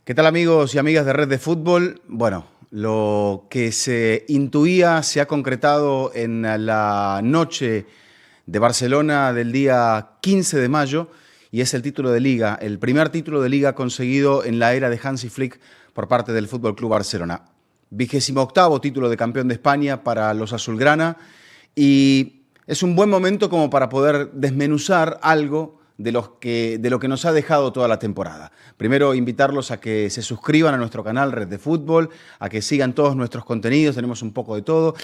¿Qué tal, amigos y amigas de Red de Fútbol? Bueno, lo que se intuía se ha concretado en la noche de Barcelona del día 15 de mayo y es el título de Liga, el primer título de Liga conseguido en la era de Hansi Flick por parte del Fútbol Club Barcelona. 28º título de campeón de España para los azulgrana y es un buen momento como para poder desmenuzar algo de lo que nos ha dejado toda la temporada. Primero, invitarlos a que se suscriban a nuestro canal Red de Fútbol, a que sigan todos nuestros contenidos, tenemos un poco de todo.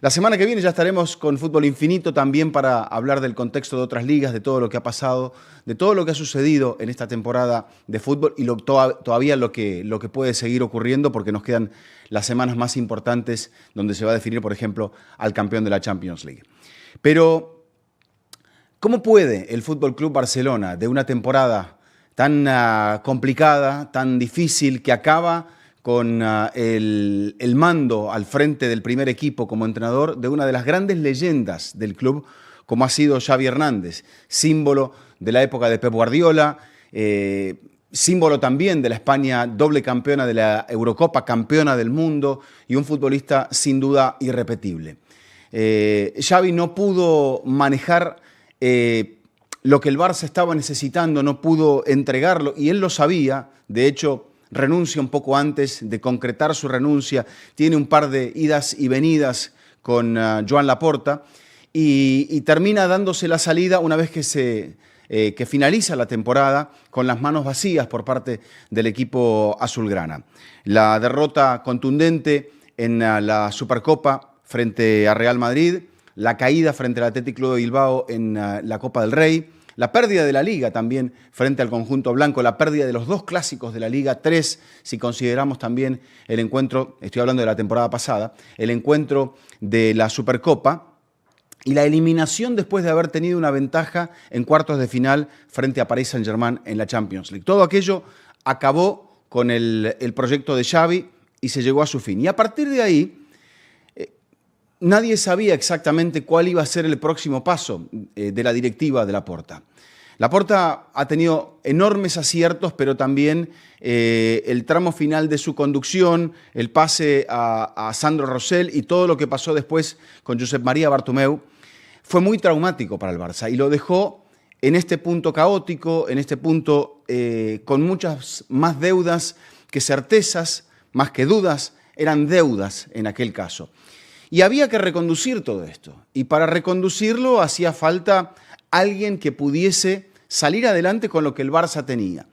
La semana que viene ya estaremos con Fútbol Infinito también para hablar del contexto de otras ligas, de todo lo que ha pasado, de todo lo que ha sucedido en esta temporada de fútbol y todavía lo que puede seguir ocurriendo porque nos quedan las semanas más importantes donde se va a definir, por ejemplo, al campeón de la Champions League. Pero ¿cómo puede el Fútbol Club Barcelona, de una temporada tan complicada, tan difícil, que acaba con el mando al frente del primer equipo como entrenador de una de las grandes leyendas del club, como ha sido Xavi Hernández, símbolo de la época de Pep Guardiola, símbolo también de la España doble campeona de la Eurocopa, campeona del mundo y un futbolista sin duda irrepetible? Xavi no pudo manejar lo que el Barça estaba necesitando, no pudo entregarlo y él lo sabía. De hecho, renuncia un poco antes de concretar su renuncia, tiene un par de idas y venidas con Joan Laporta y termina dándose la salida una vez que finaliza la temporada con las manos vacías por parte del equipo azulgrana. La derrota contundente en la Supercopa frente a Real Madrid, la caída frente al Athletic Club de Bilbao en la Copa del Rey, la pérdida de la Liga también frente al conjunto blanco, la pérdida de los dos clásicos de la Liga, 3 si consideramos también el encuentro, estoy hablando de la temporada pasada, el encuentro de la Supercopa y la eliminación después de haber tenido una ventaja en cuartos de final frente a Paris Saint-Germain en la Champions League. Todo aquello acabó con el proyecto de Xavi y se llegó a su fin. Y a partir de ahí, nadie sabía exactamente cuál iba a ser el próximo paso de la directiva de Laporta. Laporta ha tenido enormes aciertos, pero también el tramo final de su conducción, el pase a Sandro Rosell y todo lo que pasó después con Josep María Bartomeu fue muy traumático para el Barça y lo dejó en este punto caótico, en este punto con muchas más deudas que certezas, más que dudas, eran deudas en aquel caso. Y había que reconducir todo esto. Y para reconducirlo hacía falta alguien que pudiese salir adelante con lo que el Barça tenía.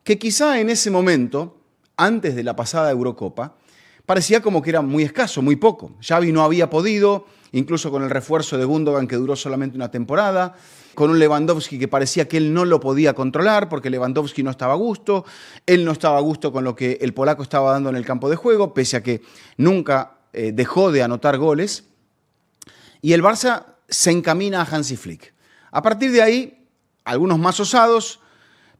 Que quizá en ese momento, antes de la pasada Eurocopa, parecía como que era muy escaso, muy poco. Xavi no había podido, incluso con el refuerzo de Gundogan que duró solamente una temporada, con un Lewandowski que parecía que él no lo podía controlar porque Lewandowski no estaba a gusto, él no estaba a gusto con lo que el polaco estaba dando en el campo de juego, pese a que nunca dejó de anotar goles, y el Barça se encamina a Hansi Flick. A partir de ahí, algunos más osados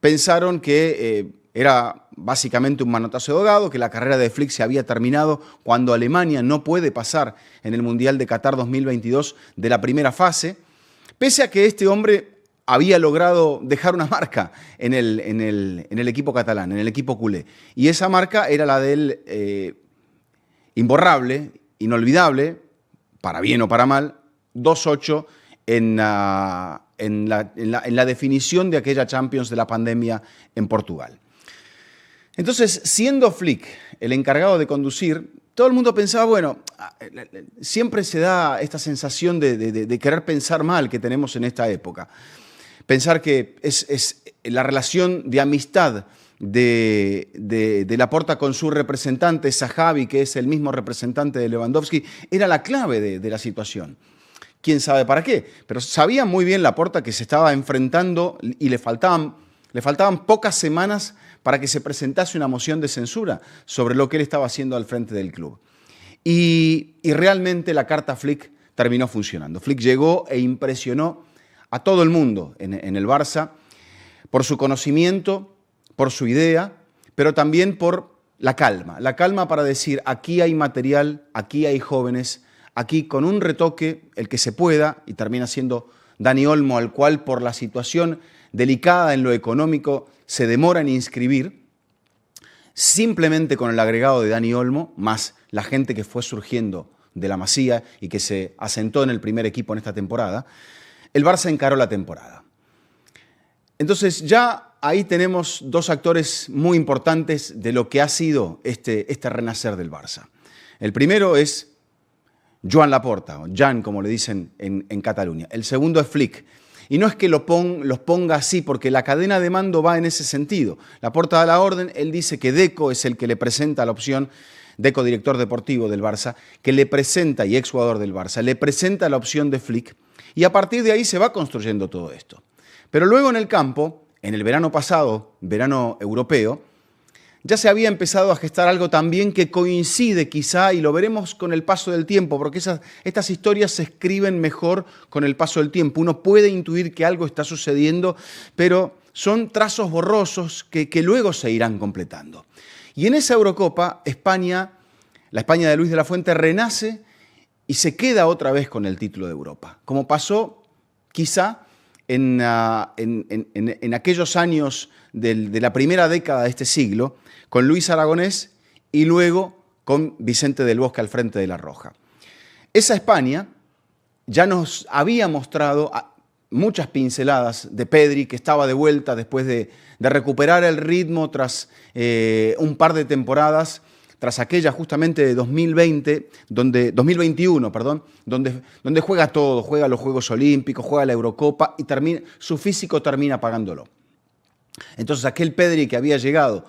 pensaron que era básicamente un manotazo de ahogado, que la carrera de Flick se había terminado cuando Alemania no puede pasar en el Mundial de Qatar 2022 de la primera fase, pese a que este hombre había logrado dejar una marca en el equipo catalán, en el equipo culé, y esa marca era la del imborrable, inolvidable, para bien o para mal, 2-8 en la definición de aquella Champions de la pandemia en Portugal. Entonces, siendo Flick el encargado de conducir, todo el mundo pensaba, bueno, siempre se da esta sensación de querer pensar mal que tenemos en esta época. Pensar que es la relación de amistad de Laporta con su representante, Xavi, que es el mismo representante de Lewandowski, era la clave de la situación. ¿Quién sabe para qué? Pero sabía muy bien Laporta que se estaba enfrentando y le faltaban pocas semanas para que se presentase una moción de censura sobre lo que él estaba haciendo al frente del club. Y realmente la carta Flick terminó funcionando. Flick llegó e impresionó a todo el mundo en el Barça por su conocimiento, por su idea, pero también por la calma para decir, aquí hay material, aquí hay jóvenes, aquí con un retoque, el que se pueda, y termina siendo Dani Olmo, al cual por la situación delicada en lo económico se demora en inscribir, simplemente con el agregado de Dani Olmo, más la gente que fue surgiendo de la Masía y que se asentó en el primer equipo en esta temporada, el Barça encaró la temporada. Entonces ya ahí tenemos dos actores muy importantes de lo que ha sido este renacer del Barça. El primero es Joan Laporta, o Jan, como le dicen en Cataluña. El segundo es Flick. Y no es que los ponga así, porque la cadena de mando va en ese sentido. Laporta da la orden, él dice que Deco es el que le presenta la opción, Deco, director deportivo del Barça, que le presenta, y exjugador del Barça, le presenta la opción de Flick, y a partir de ahí se va construyendo todo esto. Pero luego en el campo, en el verano pasado, verano europeo, ya se había empezado a gestar algo también que coincide quizá, y lo veremos con el paso del tiempo, porque estas historias se escriben mejor con el paso del tiempo. Uno puede intuir que algo está sucediendo, pero son trazos borrosos que luego se irán completando. Y en esa Eurocopa, España, la España de Luis de la Fuente, renace y se queda otra vez con el título de Europa, como pasó quizá en aquellos años de la primera década de este siglo, con Luis Aragonés y luego con Vicente del Bosque al frente de La Roja. Esa España ya nos había mostrado muchas pinceladas de Pedri, que estaba de vuelta después de recuperar el ritmo tras un par de temporadas, tras aquella justamente de 2021, donde juega todo, juega los Juegos Olímpicos, juega la Eurocopa y su físico termina pagándolo. Entonces aquel Pedri que había llegado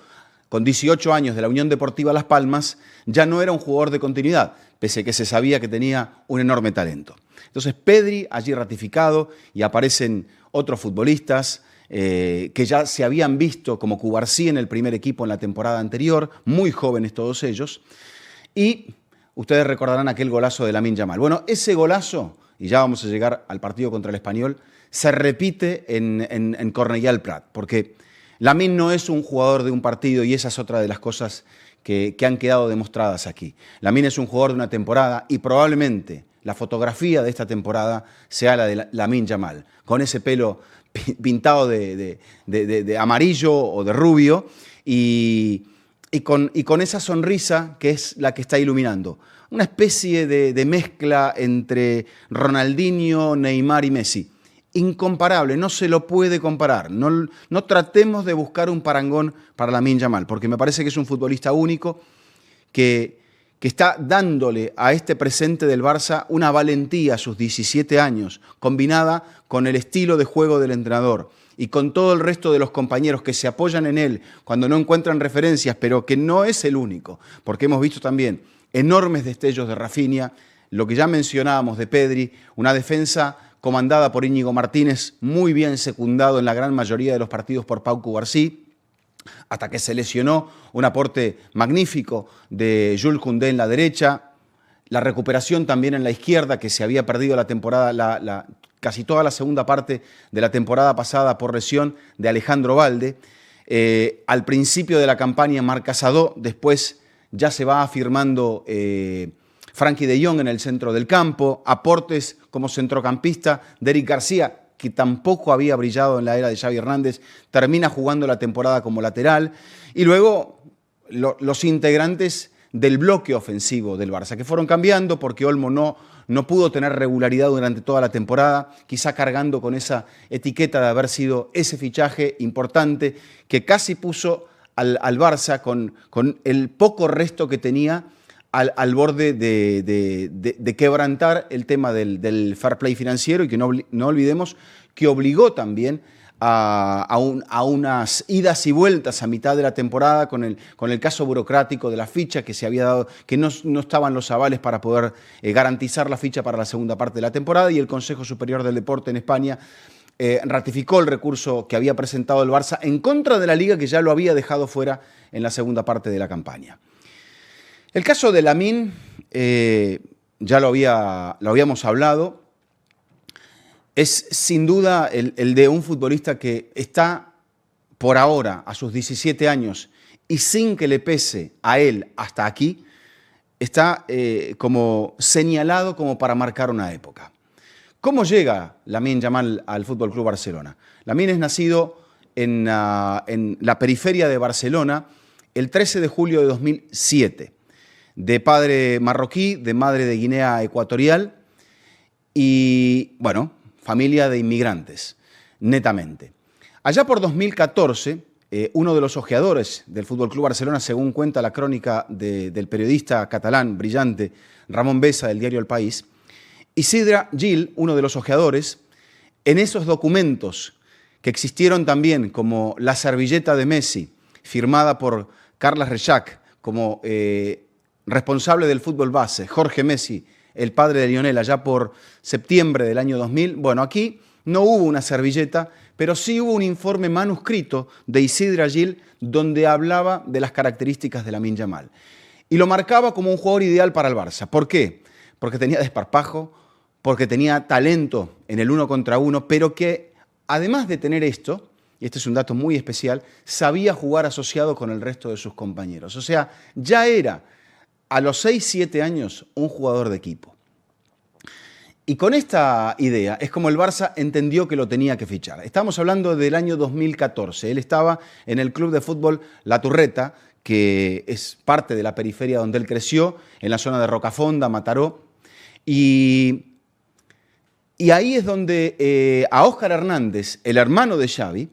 con 18 años de la Unión Deportiva Las Palmas ya no era un jugador de continuidad, pese a que se sabía que tenía un enorme talento. Entonces Pedri allí ratificado, y aparecen otros futbolistas que ya se habían visto, como Cubarsí en el primer equipo en la temporada anterior, muy jóvenes todos ellos, y ustedes recordarán aquel golazo de Lamine Yamal. Bueno, ese golazo, y ya vamos a llegar al partido contra el Español, se repite en Cornellà el Prat, porque Lamine no es un jugador de un partido, y esa es otra de las cosas que han quedado demostradas aquí. Lamine es un jugador de una temporada, y probablemente la fotografía de esta temporada sea la de Lamine Yamal, con ese pelo pintado de amarillo o de rubio, y con esa sonrisa que es la que está iluminando. Una especie de mezcla entre Ronaldinho, Neymar y Messi. Incomparable, no se lo puede comparar. No tratemos de buscar un parangón para Lamine Yamal, porque me parece que es un futbolista único que está dándole a este presente del Barça una valentía a sus 17 años, combinada con el estilo de juego del entrenador y con todo el resto de los compañeros que se apoyan en él cuando no encuentran referencias, pero que no es el único, porque hemos visto también enormes destellos de Rafinha, lo que ya mencionábamos de Pedri, una defensa comandada por Íñigo Martínez, muy bien secundado en la gran mayoría de los partidos por Pau Cubarsí, hasta que se lesionó, un aporte magnífico de Jules Koundé en la derecha, la recuperación también en la izquierda, que se había perdido la temporada, casi toda la segunda parte de la temporada pasada por lesión de Alejandro Balde. Al principio de la campaña Marc Casado, después ya se va afirmando Frenkie de Jong en el centro del campo, aportes como centrocampista de Eric García, que tampoco había brillado en la era de Xavi Hernández, termina jugando la temporada como lateral, y luego los integrantes del bloque ofensivo del Barça, que fueron cambiando porque Olmo no pudo tener regularidad durante toda la temporada, quizá cargando con esa etiqueta de haber sido ese fichaje importante que casi puso al Barça con el poco resto que tenía al borde de quebrantar el tema del fair play financiero, y que no olvidemos que obligó también a unas idas y vueltas a mitad de la temporada con el caso burocrático de la ficha que se había dado, que no estaban los avales para poder garantizar la ficha para la segunda parte de la temporada, y el Consejo Superior del Deporte en España ratificó el recurso que había presentado el Barça en contra de la Liga, que ya lo había dejado fuera en la segunda parte de la campaña. El caso de Lamine, ya lo habíamos hablado, es sin duda el de un futbolista que está por ahora, a sus 17 años, y sin que le pese a él hasta aquí, está como señalado como para marcar una época. ¿Cómo llega Lamine Yamal al FC Barcelona? Lamine es nacido en la periferia de Barcelona, el 13 de julio de 2007, de padre marroquí, de madre de Guinea Ecuatorial y, bueno, familia de inmigrantes, netamente. Allá por 2014, uno de los ojeadores del FC Barcelona, según cuenta la crónica del periodista catalán brillante Ramón Besa del diario El País, Isidre Gil, uno de los ojeadores, en esos documentos que existieron también como la servilleta de Messi, firmada por Carles Reixac como responsable del fútbol base, Jorge Messi, el padre de Lionel, allá por septiembre del año 2000. Bueno, aquí no hubo una servilleta, pero sí hubo un informe manuscrito de Isidre Gil donde hablaba de las características de Lamine Yamal. Y lo marcaba como un jugador ideal para el Barça. ¿Por qué? Porque tenía desparpajo, porque tenía talento en el 1 contra 1, pero que además de tener esto, y este es un dato muy especial, sabía jugar asociado con el resto de sus compañeros. O sea, ya era a los 6-7 años un jugador de equipo. Y con esta idea es como el Barça entendió que lo tenía que fichar. Estamos hablando del año 2014. Él estaba en el club de fútbol La Turreta, que es parte de la periferia donde él creció, en la zona de Rocafonda, Mataró. Y ahí es donde a Óscar Hernández, el hermano de Xavi,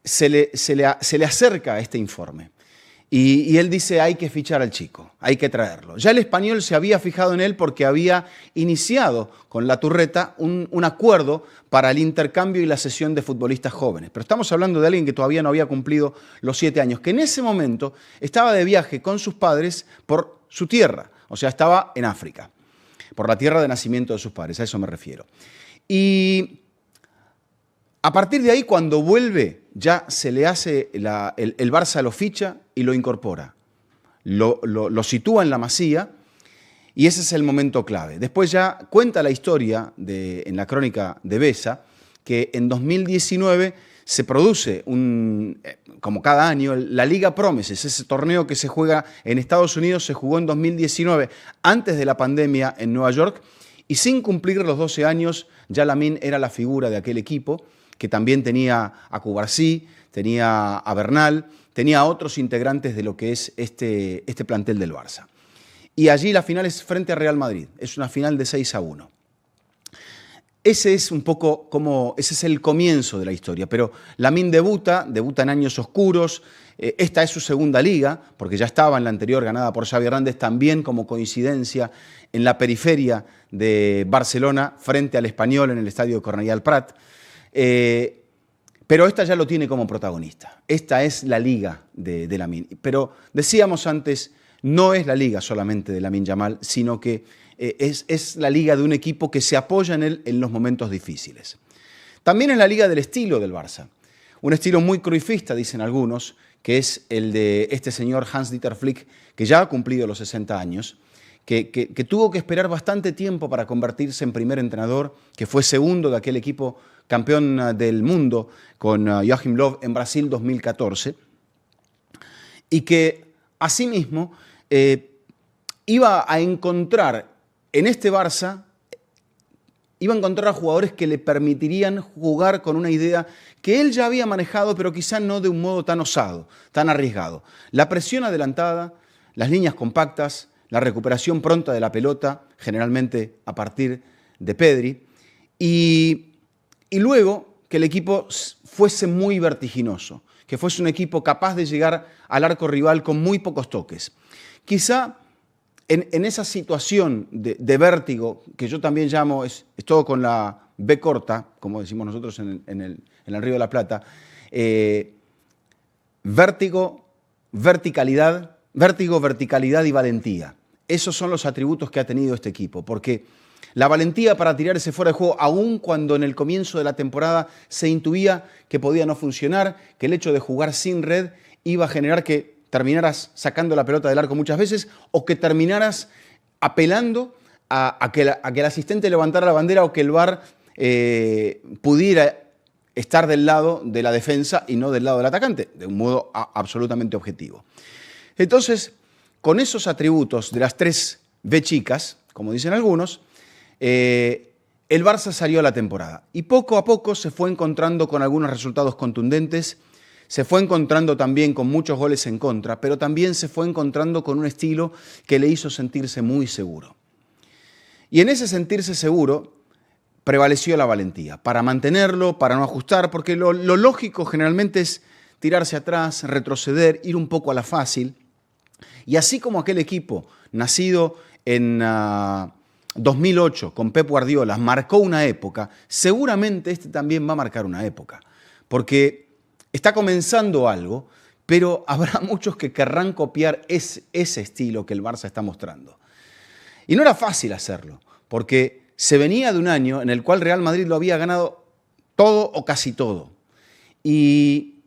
se le acerca este informe. Y él dice, hay que fichar al chico, hay que traerlo. Ya el Español se había fijado en él porque había iniciado con La Turreta un acuerdo para el intercambio y la cesión de futbolistas jóvenes. Pero estamos hablando de alguien que todavía no había cumplido los 7 años, que en ese momento estaba de viaje con sus padres por su tierra, o sea, estaba en África, por la tierra de nacimiento de sus padres, a eso me refiero. Y a partir de ahí, cuando vuelve, ya se le hace, el Barça lo ficha y lo incorpora. Lo sitúa en la Masía y ese es el momento clave. Después ya cuenta la historia en la crónica de Besa que en 2019 se produce, como cada año, la Liga Promises, ese torneo que se juega en Estados Unidos, se jugó en 2019, antes de la pandemia en Nueva York, y sin cumplir los 12 años, ya Lamine era la figura de aquel equipo, que también tenía a Cubarsí, tenía a Bernal, tenía a otros integrantes de lo que es este plantel del Barça. Y allí la final es frente a Real Madrid, es una final de 6-1. Ese es un poco ese es el comienzo de la historia, pero Lamine debuta en años oscuros. Esta es su segunda liga, porque ya estaba en la anterior ganada por Xavi Hernández, también como coincidencia en la periferia de Barcelona, frente al Español en el estadio de Cornellà del Prat. Pero esta ya lo tiene como protagonista. Esta es la liga de Lamine. Pero decíamos antes, no es la liga solamente de Lamine Yamal, sino que es la liga de un equipo que se apoya en él en los momentos difíciles. También es la liga del estilo del Barça. Un estilo muy cruifista, dicen algunos, que es el de este señor Hans-Dieter Flick, que ya ha cumplido los 60 años, que tuvo que esperar bastante tiempo para convertirse en primer entrenador, que fue segundo de aquel equipo campeón del mundo con Joachim Löw en Brasil 2014, y que asimismo iba a encontrar en este Barça, iba a encontrar a jugadores que le permitirían jugar con una idea que él ya había manejado, pero quizá no de un modo tan osado, tan arriesgado. La presión adelantada, las líneas compactas, la recuperación pronta de la pelota, generalmente a partir de Pedri, y luego que el equipo fuese muy vertiginoso, que fuese un equipo capaz de llegar al arco rival con muy pocos toques. Quizá en esa situación de vértigo, que yo también llamo, es todo con la B corta, como decimos nosotros en el Río de la Plata, vértigo, verticalidad y valentía. Esos son los atributos que ha tenido este equipo, porque la valentía para tirarse fuera de juego, aun cuando en el comienzo de la temporada se intuía que podía no funcionar, que el hecho de jugar sin red iba a generar que terminaras sacando la pelota del arco muchas veces o que terminaras apelando a que el asistente levantara la bandera o que el VAR pudiera estar del lado de la defensa y no del lado del atacante, de un modo absolutamente objetivo. Entonces, con esos atributos de las 3 B chicas, como dicen algunos, el Barça salió a la temporada y poco a poco se fue encontrando con algunos resultados contundentes, se fue encontrando también con muchos goles en contra, pero también se fue encontrando con un estilo que le hizo sentirse muy seguro. Y en ese sentirse seguro prevaleció la valentía, para mantenerlo, para no ajustar, porque lo lógico generalmente es tirarse atrás, retroceder, ir un poco a la fácil. Y así como aquel equipo, nacido en 2008 con Pep Guardiola, marcó una época, seguramente este también va a marcar una época, porque está comenzando algo, pero habrá muchos que querrán copiar ese estilo que el Barça está mostrando. Y no era fácil hacerlo, porque se venía de un año en el cual Real Madrid lo había ganado todo o casi todo. Y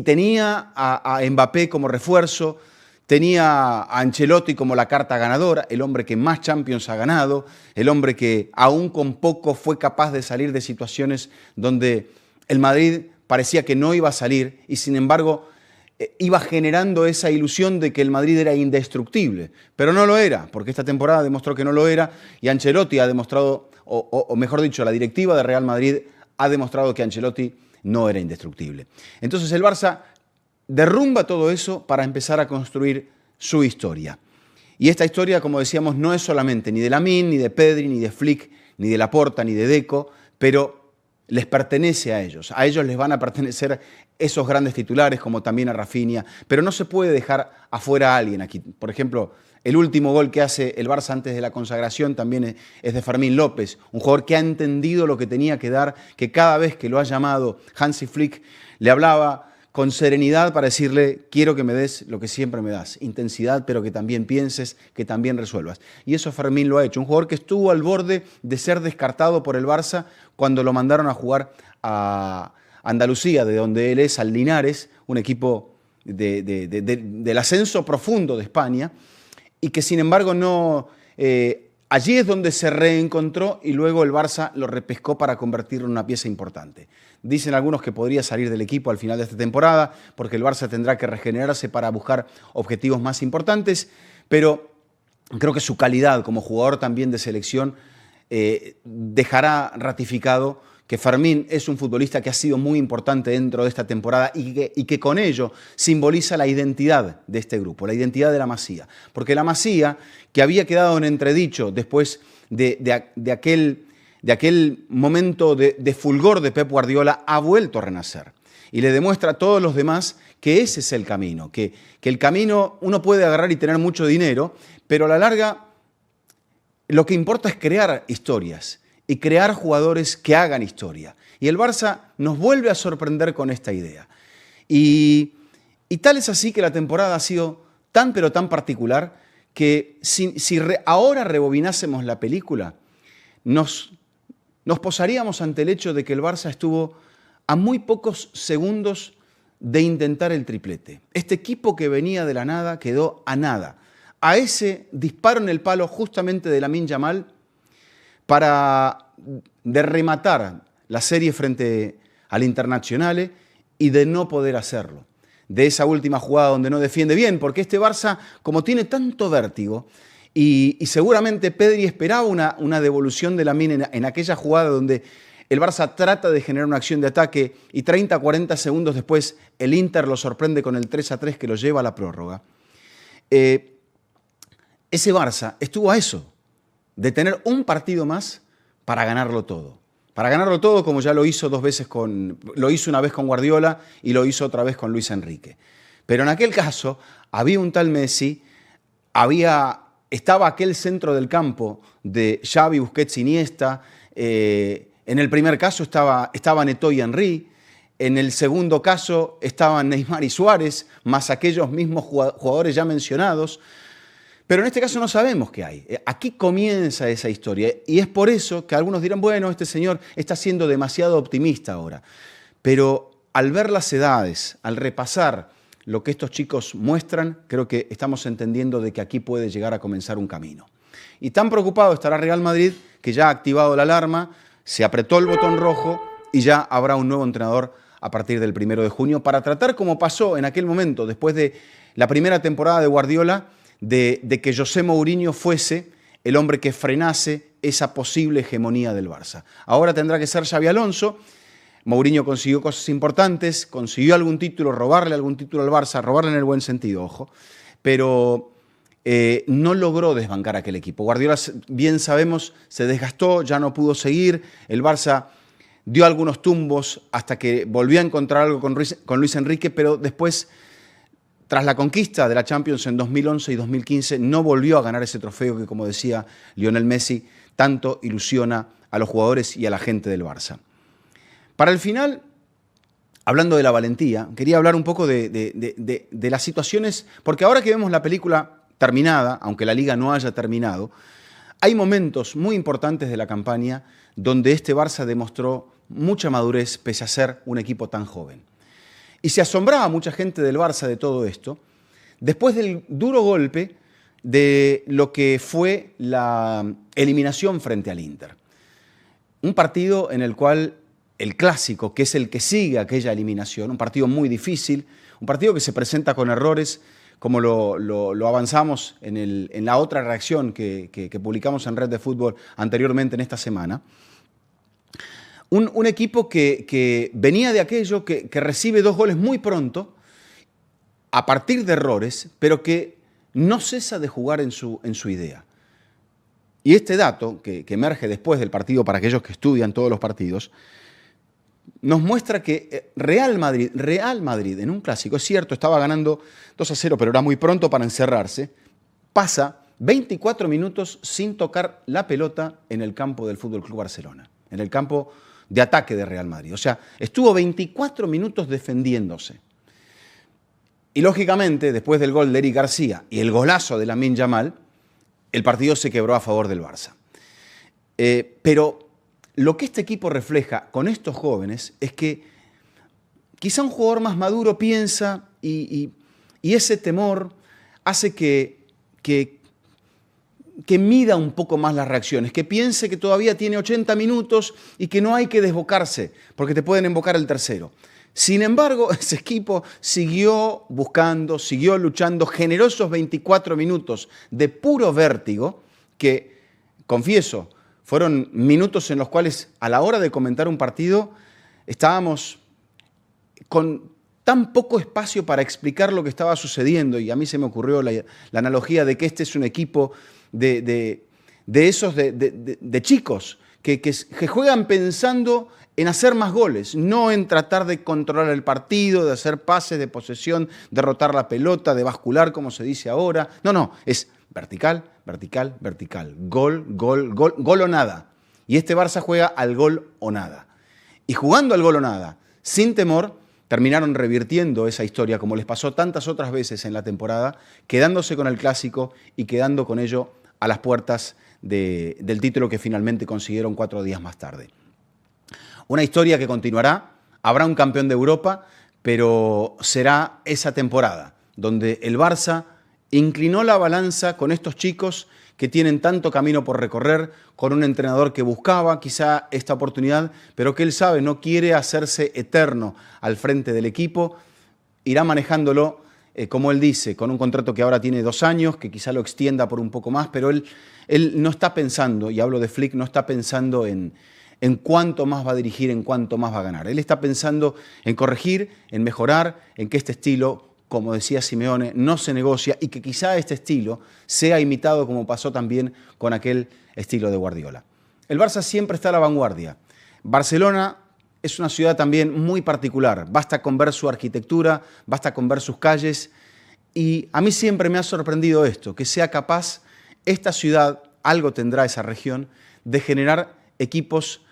tenía a Mbappé como refuerzo, tenía a Ancelotti como la carta ganadora, el hombre que más Champions ha ganado, el hombre que aún con poco fue capaz de salir de situaciones donde el Madrid parecía que no iba a salir y sin embargo iba generando esa ilusión de que el Madrid era indestructible, pero no lo era, porque esta temporada demostró que no lo era y Ancelotti ha demostrado, o mejor dicho, la directiva de Real Madrid ha demostrado que Ancelotti no era indestructible. Entonces el Barça derrumba todo eso para empezar a construir su historia. Y esta historia, como decíamos, no es solamente ni de Lamine, ni de Pedri, ni de Flick, ni de Laporta, ni de Deco, pero les pertenece a ellos. A ellos les van a pertenecer esos grandes titulares, como también a Rafinha, pero no se puede dejar afuera a alguien aquí. Por ejemplo, el último gol que hace el Barça antes de la consagración también es de Fermín López, un jugador que ha entendido lo que tenía que dar, que cada vez que lo ha llamado Hansi Flick le hablaba con serenidad para decirle, quiero que me des lo que siempre me das, intensidad, pero que también pienses, que también resuelvas. Y eso Fermín lo ha hecho, un jugador que estuvo al borde de ser descartado por el Barça cuando lo mandaron a jugar a Andalucía, de donde él es, al Linares, un equipo del ascenso profundo de España, y que sin embargo no... allí es donde se reencontró y luego el Barça lo repescó para convertirlo en una pieza importante. Dicen algunos que podría salir del equipo al final de esta temporada porque el Barça tendrá que regenerarse para buscar objetivos más importantes, pero creo que su calidad como jugador también de selección dejará ratificado que Fermín es un futbolista que ha sido muy importante dentro de esta temporada y que con ello simboliza la identidad de este grupo, la identidad de la Masía. Porque la Masía, que había quedado en entredicho después de aquel momento de fulgor de Pep Guardiola, ha vuelto a renacer. Y le demuestra a todos los demás que ese es el camino, que el camino uno puede agarrar y tener mucho dinero, pero a la larga lo que importa es crear historias y crear jugadores que hagan historia. Y el Barça nos vuelve a sorprender con esta idea. Y tal es así que la temporada ha sido tan pero tan particular que si ahora rebobinásemos la película, nos posaríamos ante el hecho de que el Barça estuvo a muy pocos segundos de intentar el triplete. Este equipo que venía de la nada quedó a nada. A ese disparo en el palo justamente de Lamine Yamal de rematar la serie frente al Internazionale y de no poder hacerlo. De esa última jugada donde no defiende bien, porque este Barça, como tiene tanto vértigo, y seguramente Pedri esperaba una devolución de Lamine en aquella jugada donde el Barça trata de generar una acción de ataque y 30-40 segundos después el Inter lo sorprende con el 3-3 que lo lleva a la prórroga. Ese Barça estuvo a eso, de tener un partido más para ganarlo todo. Para ganarlo todo como ya lo hizo lo hizo una vez con Guardiola y lo hizo otra vez con Luis Enrique. Pero en aquel caso había un tal Messi, estaba aquel centro del campo de Xavi, Busquets, Iniesta. En el primer caso estaban Eto'o y Henry. En el segundo caso estaban Neymar y Suárez, más aquellos mismos jugadores ya mencionados. Pero en este caso no sabemos qué hay. Aquí comienza esa historia y es por eso que algunos dirán, bueno, este señor está siendo demasiado optimista ahora. Pero al ver las edades, al repasar lo que estos chicos muestran, creo que estamos entendiendo de que aquí puede llegar a comenzar un camino. Y tan preocupado estará Real Madrid que ya ha activado la alarma, se apretó el botón rojo y ya habrá un nuevo entrenador a partir del 1 de junio para tratar como pasó en aquel momento, después de la primera temporada de Guardiola, de que José Mourinho fuese el hombre que frenase esa posible hegemonía del Barça. Ahora tendrá que ser Xabi Alonso. Mourinho consiguió cosas importantes, consiguió algún título, robarle algún título al Barça, robarle en el buen sentido, ojo, pero no logró desbancar a aquel equipo. Guardiola, bien sabemos, se desgastó, ya no pudo seguir, el Barça dio algunos tumbos hasta que volvió a encontrar algo con Luis Enrique, pero después, tras la conquista de la Champions en 2011 y 2015, no volvió a ganar ese trofeo que, como decía Lionel Messi, tanto ilusiona a los jugadores y a la gente del Barça. Para el final, hablando de la valentía, quería hablar un poco de las situaciones, porque ahora que vemos la película terminada, aunque la Liga no haya terminado, hay momentos muy importantes de la campaña donde este Barça demostró mucha madurez pese a ser un equipo tan joven. Y se asombraba mucha gente del Barça de todo esto, después del duro golpe de lo que fue la eliminación frente al Inter. Un partido en el cual el clásico, que es el que sigue aquella eliminación, un partido muy difícil, un partido que se presenta con errores, como lo avanzamos en la otra reacción que publicamos en Red de Fútbol anteriormente en esta semana. Un equipo que venía de aquello, que recibe 2 goles muy pronto, a partir de errores, pero que no cesa de jugar en su idea. Y este dato, que emerge después del partido para aquellos que estudian todos los partidos, nos muestra que Real Madrid en un clásico, es cierto, estaba ganando 2-0, pero era muy pronto para encerrarse, pasa 24 minutos sin tocar la pelota en el campo del Fútbol Club Barcelona, en el campo de ataque de Real Madrid. O sea, estuvo 24 minutos defendiéndose. Y lógicamente, después del gol de Eric García y el golazo de Lamine Yamal, el partido se quebró a favor del Barça. Pero lo que este equipo refleja con estos jóvenes es que quizá un jugador más maduro piensa y ese temor hace que mida un poco más las reacciones, que piense que todavía tiene 80 minutos y que no hay que desbocarse, porque te pueden embocar el tercero. Sin embargo, ese equipo siguió buscando, siguió luchando, generó esos 24 minutos de puro vértigo que, confieso, fueron minutos en los cuales a la hora de comentar un partido estábamos con tan poco espacio para explicar lo que estaba sucediendo, y a mí se me ocurrió la analogía de que este es un equipo de chicos que juegan pensando en hacer más goles, no en tratar de controlar el partido, de hacer pases de posesión, de rotar la pelota, de bascular, como se dice ahora. No, es vertical, vertical, vertical. Gol, gol, gol, gol o nada. Y este Barça juega al gol o nada. Y jugando al gol o nada, sin temor, terminaron revirtiendo esa historia, como les pasó tantas otras veces en la temporada, quedándose con el clásico y quedando con ello a las puertas del título que finalmente consiguieron 4 días más tarde. Una historia que continuará, habrá un campeón de Europa, pero será esa temporada donde el Barça inclinó la balanza con estos chicos que tienen tanto camino por recorrer, con un entrenador que buscaba quizá esta oportunidad, pero que él sabe, no quiere hacerse eterno al frente del equipo, irá manejándolo, como él dice, con un contrato que ahora tiene 2 años, que quizá lo extienda por un poco más, pero él no está pensando, y hablo de Flick, no está pensando en cuánto más va a dirigir, en cuánto más va a ganar. Él está pensando en corregir, en mejorar, en que este estilo, como decía Simeone, no se negocia y que quizá este estilo sea imitado como pasó también con aquel estilo de Guardiola. El Barça siempre está a la vanguardia. Barcelona es una ciudad también muy particular. Basta con ver su arquitectura, basta con ver sus calles. Y a mí siempre me ha sorprendido esto, que sea capaz esta ciudad, algo tendrá esa región, de generar equipos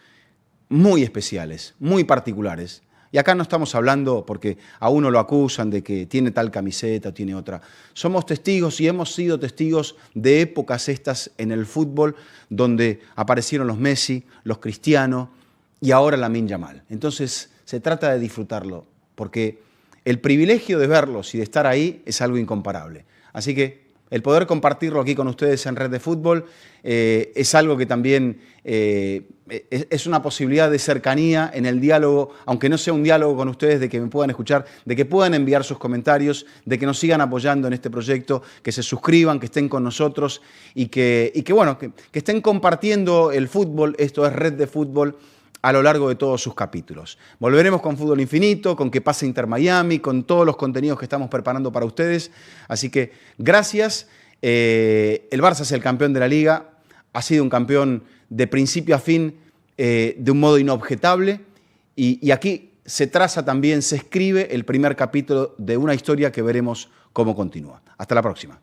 muy especiales, muy particulares. Y acá no estamos hablando porque a uno lo acusan de que tiene tal camiseta o tiene otra. Somos testigos y hemos sido testigos de épocas estas en el fútbol donde aparecieron los Messi, los Cristiano y ahora Lamine Yamal. Entonces se trata de disfrutarlo porque el privilegio de verlos y de estar ahí es algo incomparable. Así que el poder compartirlo aquí con ustedes en Red de Fútbol es algo que también es una posibilidad de cercanía en el diálogo, aunque no sea un diálogo con ustedes, de que me puedan escuchar, de que puedan enviar sus comentarios, de que nos sigan apoyando en este proyecto, que se suscriban, que estén con nosotros y que estén compartiendo el fútbol. Esto es Red de Fútbol a lo largo de todos sus capítulos. Volveremos con Fútbol Infinito, con qué pasa Inter Miami, con todos los contenidos que estamos preparando para ustedes. Así que gracias. El Barça es el campeón de la Liga. Ha sido un campeón de principio a fin de un modo inobjetable. Y aquí se traza también, se escribe el primer capítulo de una historia que veremos cómo continúa. Hasta la próxima.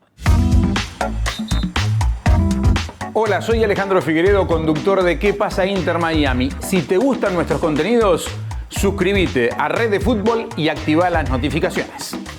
Hola, soy Alejandro Figueredo, conductor de ¿Qué pasa Inter Miami? Si te gustan nuestros contenidos, suscríbete a Red de Fútbol y activa las notificaciones.